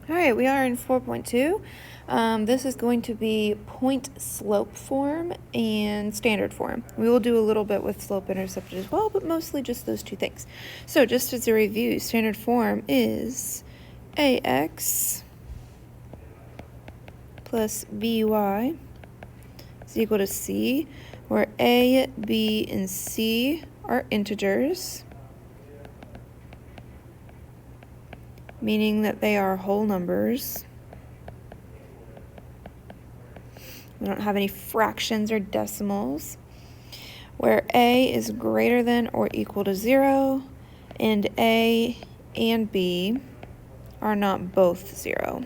All right, we are in 4.2. This is going to be point slope form and standard form. We will do a little bit with slope intercepted as well, but mostly just those two things. So just as a review, standard form is AX plus BY is equal to C, where A, B, and C are integers, meaning that they are whole numbers. We don't have any fractions or decimals. Where A is greater than or equal to 0, and A and B are not both 0.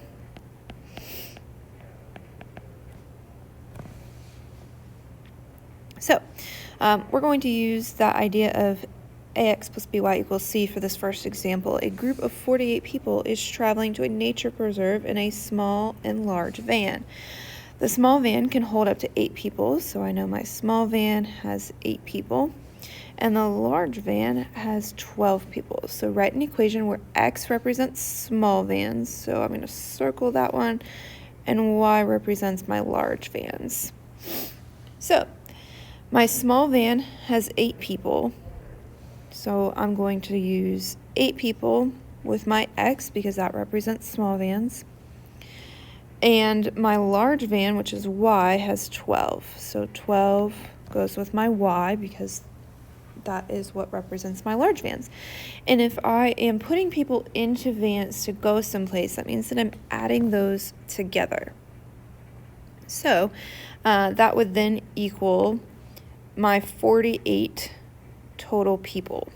So we're going to use that idea of AX plus BY equals C for this first example. A group of 48 people is traveling to a nature preserve in a small and large van. The small van can hold up to 8 people, so I know my small van has 8 people, and the large van has 12 people. So write an equation where X represents small vans, so I'm going to circle that one, and Y represents my large vans. So my small van has 8 people, so I'm going to use 8 people with my X because that represents small vans. And my large van, which is Y, has 12. So 12 goes with my Y because that is what represents my large vans. And if I am putting people into vans to go someplace, that means that I'm adding those together. So that would then equal my 48 total people.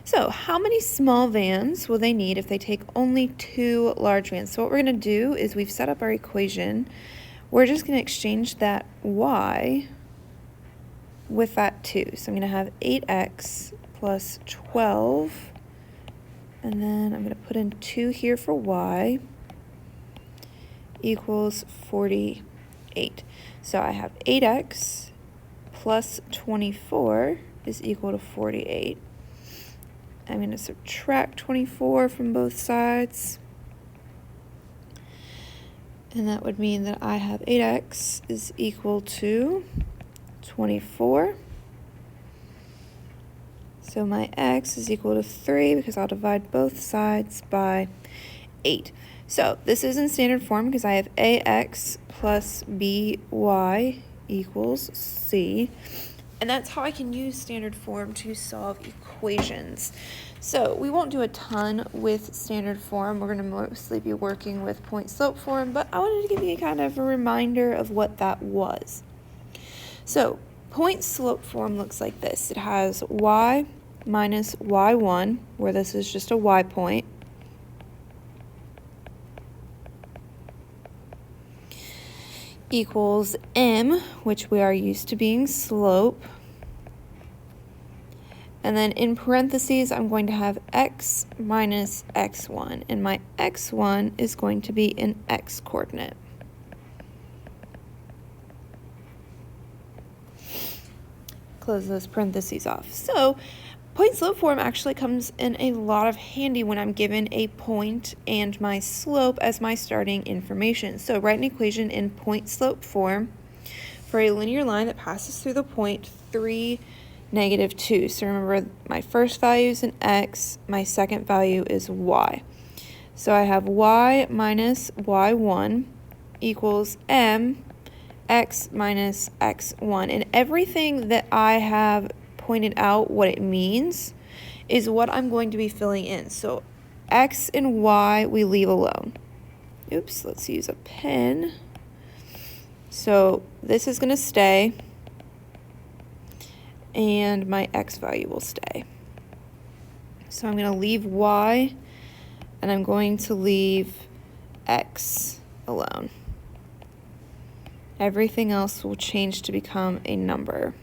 So how many small vans will they need if they take only 2 large vans? So what we're going to do is we've set up our equation. We're just going to exchange that Y with that 2. So I'm going to have 8x plus 12. And then I'm going to put in 2 here for Y equals 48. So I have 8x plus 24 is equal to 48. I'm going to subtract 24 from both sides. And that would mean that I have 8x is equal to 24. So my x is equal to 3 because I'll divide both sides by 8. So this is in standard form because I have ax plus by equals c. And that's how I can use standard form to solve equations. So we won't do a ton with standard form. We're going to mostly be working with point slope form, but I wanted to give you kind of a reminder of what that was. So point slope form looks like this. It has y minus y1, where this is just a y point, equals m, which we are used to being slope. And then in parentheses, I'm going to have x minus x1. And my x1 is going to be an x coordinate. Close those parentheses off. So point slope form actually comes in a lot of handy when I'm given a point and my slope as my starting information. So write an equation in point slope form for a linear line that passes through the point 3, negative 2. So remember, my first value is an x, my second value is y. So I have y minus y1 equals m x minus x1. And everything that I have pointed out what it means is what I'm going to be filling in. So x and y we leave alone. Oops, let's use a pen. So this is going to stay, and my x value will stay. So I'm going to leave y, and I'm going to leave x alone. Everything else will change to become a number.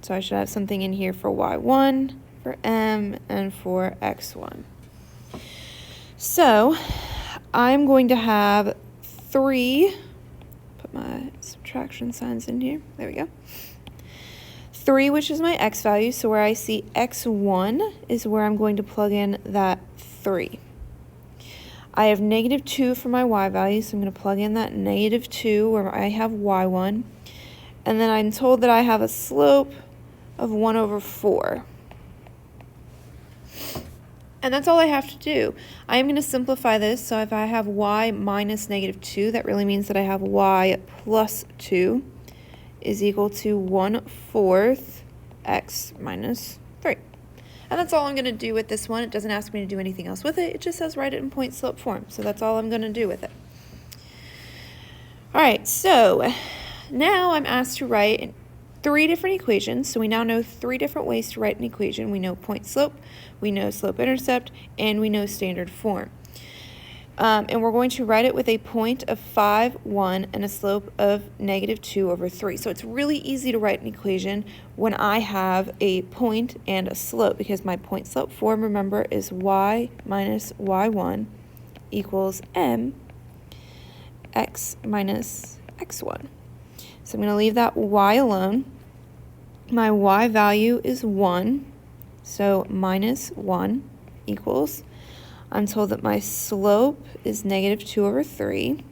So I should have something in here for y1, for m, and for x1. So I'm going to have 3, put my subtraction signs in here, there we go. 3, which is my x value, so where I see x1 is where I'm going to plug in that 3. I have negative 2 for my y value, so I'm going to plug in that negative 2 where I have y1. And then I'm told that I have a slope of 1 over 4. And that's all I have to do. I am going to simplify this, so if I have y minus negative 2, that really means that I have y plus 2 is equal to 1/4 x minus 3. And that's all I'm going to do with this one. It doesn't ask me to do anything else with it. It just says write it in point slope form. So that's all I'm going to do with it. All right, so now I'm asked to write 3 different equations. So we now know 3 different ways to write an equation. We know point slope, we know slope intercept, and we know standard form. And we're going to write it with a point of 5, 1, and a slope of negative 2 over 3. So it's really easy to write an equation when I have a point and a slope, because my point slope form, remember, is y minus y1 equals m x minus x1. So I'm going to leave that y alone. My y value is 1, so minus 1 equals, I'm told that my slope is negative 2 over 3.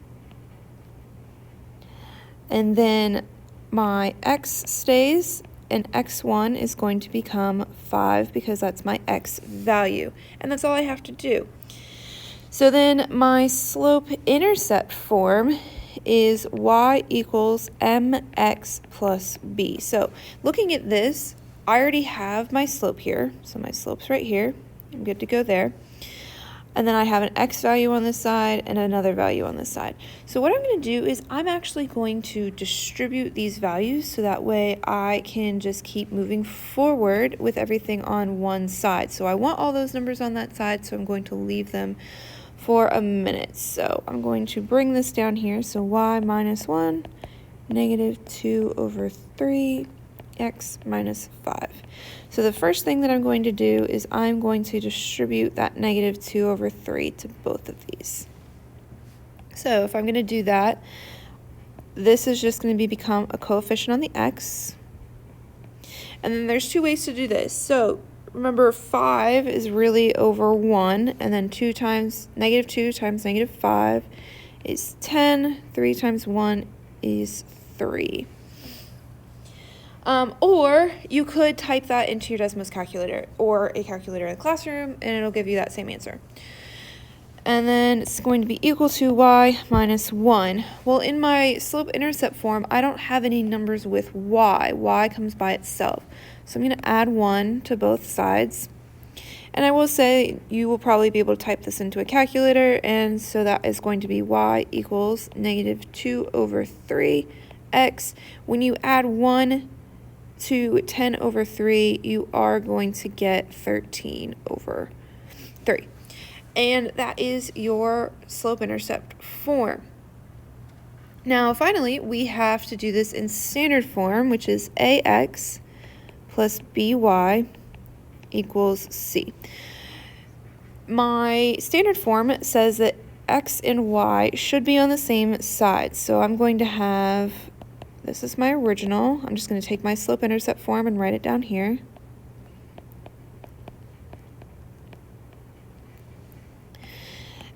And then my x stays, and x1 is going to become 5 because that's my x value. And that's all I have to do. So then my slope intercept form is y equals mx plus b. So looking at this, I already have my slope here. So my slope's right here. I'm good to go there. And then I have an x value on this side and another value on this side. So what I'm going to do is I'm actually going to distribute these values so that way I can just keep moving forward with everything on one side. So I want all those numbers on that side, so I'm going to leave them for a minute. So I'm going to bring this down here. So y minus 1, negative 2 over 3, x minus 5. So the first thing that I'm going to do is I'm going to distribute that negative 2 over 3 to both of these. So if I'm going to do that, this is just going to become a coefficient on the x. And then there's 2 ways to do this. So remember, 5 is really over 1, and then negative 2 times negative 5 is 10. 3 times 1 is 3. Or you could type that into your Desmos calculator or a calculator in the classroom, and it'll give you that same answer. And then it's going to be equal to y minus 1. Well, in my slope intercept form, I don't have any numbers with y. Y comes by itself. So I'm going to add 1 to both sides. And I will say you will probably be able to type this into a calculator, and so that is going to be y equals negative 2 over 3 x. When you add 1 to 10 over 3, you are going to get 13 over 3. And that is your slope intercept form. Now, finally, we have to do this in standard form, which is ax plus by equals c. My standard form says that x and y should be on the same side. So I'm going to have, this is my original. I'm just going to take my slope intercept form and write it down here.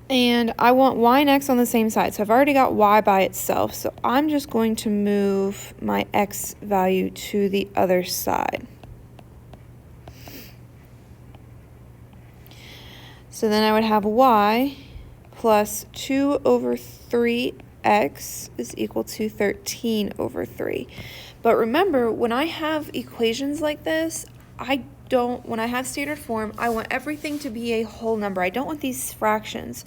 And I want y and x on the same side. So I've already got y by itself. So I'm just going to move my x value to the other side. So then I would have y plus 2 over 3x is equal to 13 over 3. But remember, when I have equations like this, when I have standard form, I want everything to be a whole number. I don't want these fractions.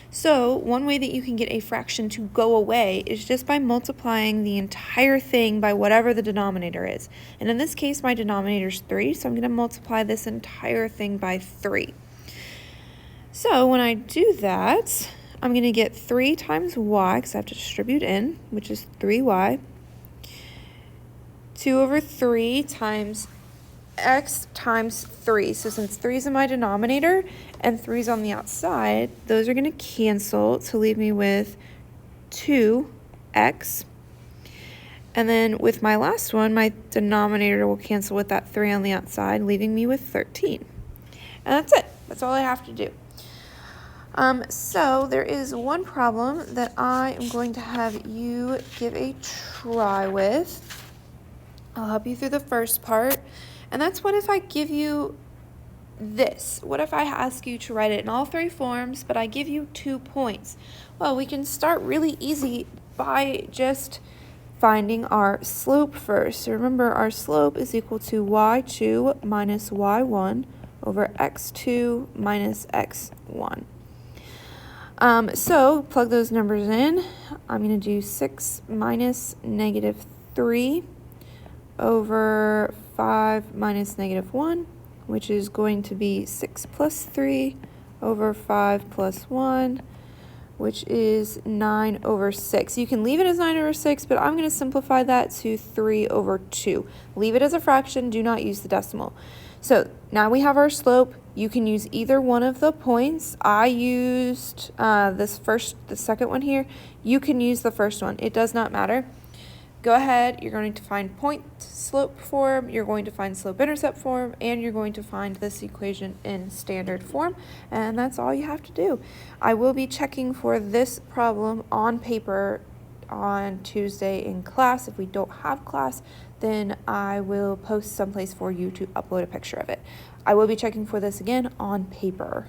So one way that you can get a fraction to go away is just by multiplying the entire thing by whatever the denominator is. And in this case, my denominator is 3, so I'm going to multiply this entire thing by 3. So when I do that, I'm going to get 3 times y, because I have to distribute in, which is 3y. 2 over 3 times x times 3. So since 3 is in my denominator and 3 is on the outside, those are going to cancel to leave me with 2x. And then with my last one, my denominator will cancel with that 3 on the outside, leaving me with 13. And that's it. That's all I have to do. So there is one problem that I am going to have you give a try with. I'll help you through the first part. And that's, what if I give you this? What if I ask you to write it in all 3 forms, but I give you 2 points? Well, we can start really easy by just finding our slope first. So remember, our slope is equal to y2 minus y1 over x2 minus x1. So plug those numbers in. I'm going to do 6 minus negative 3 over 5 minus negative 1, which is going to be 6 plus 3 over 5 plus 1, which is 9 over 6. You can leave it as 9 over 6, but I'm going to simplify that to 3 over 2. Leave it as a fraction. Do not use the decimal. So now we have our slope. You can use either one of the points. I used the second one here. You can use the first one. It does not matter. Go ahead, you're going to find point slope form, you're going to find slope intercept form, and you're going to find this equation in standard form, and that's all you have to do. I will be checking for this problem on paper on Tuesday in class. If we don't have class, then I will post someplace for you to upload a picture of it. I will be checking for this again on paper.